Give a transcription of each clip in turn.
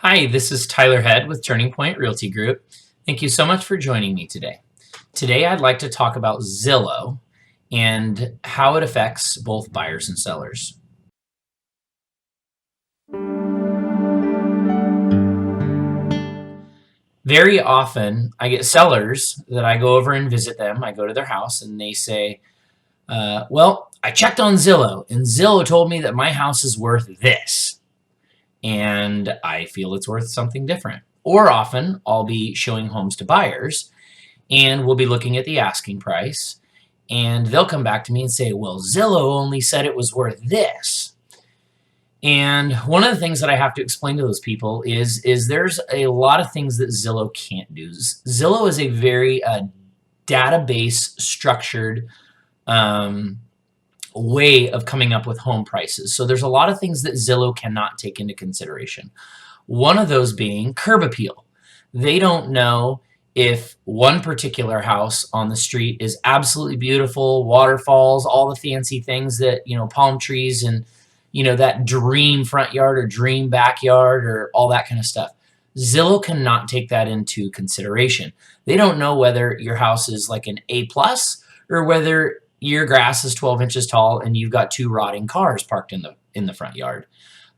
Hi, this is Tyler Head with Turning Point Realty Group. Thank you so much for joining me today. Today, I'd like to talk about Zillow and how it affects both buyers and sellers. Very often, I get sellers that I go over and visit them. I go to their house and they say, well, I checked on Zillow and Zillow told me that my house is worth this. And I feel it's worth something different. Or often, I'll be showing homes to buyers and we'll be looking at the asking price, and they'll come back to me and say, well, Zillow only said it was worth this. And one of the things that I have to explain to those people is there's a lot of things that Zillow can't do. Zillow is a very database structured way of coming up with home prices. So there's a lot of things that Zillow cannot take into consideration. One of those being curb appeal. They don't know if one particular house on the street is absolutely beautiful, waterfalls, all the fancy things that, palm trees and, that dream front yard or dream backyard or all that kind of stuff. Zillow cannot take that into consideration. They don't know whether your house is like an A plus or whether your grass is 12 inches tall and you've got two rotting cars parked in the front yard.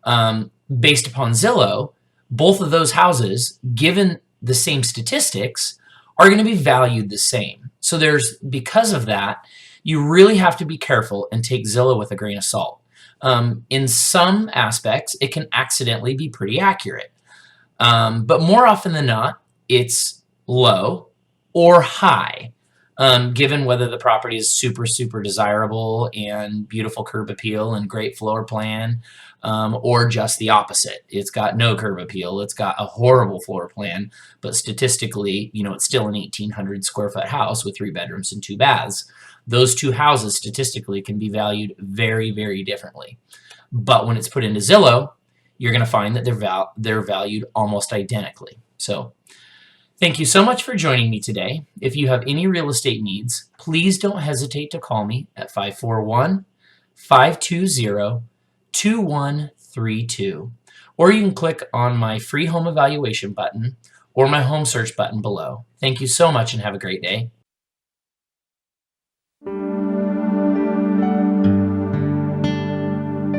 Based upon Zillow, both of those houses, given the same statistics, are going to be valued the same. So because of that, you really have to be careful and take Zillow with a grain of salt. In some aspects, it can accidentally be pretty accurate. But more often than not, it's low or high, given whether the property is super, super desirable and beautiful curb appeal and great floor plan, or just the opposite. It's got no curb appeal. It's got a horrible floor plan, but statistically, it's still an 1,800 square foot house with 3 bedrooms and 2 baths. Those two houses statistically can be valued very, very differently. But when it's put into Zillow, you're going to find that they're valued almost identically. So thank you so much for joining me today. If you have any real estate needs, please don't hesitate to call me at 541-520-2132, or you can click on my free home evaluation button or my home search button below. Thank you so much and have a great day.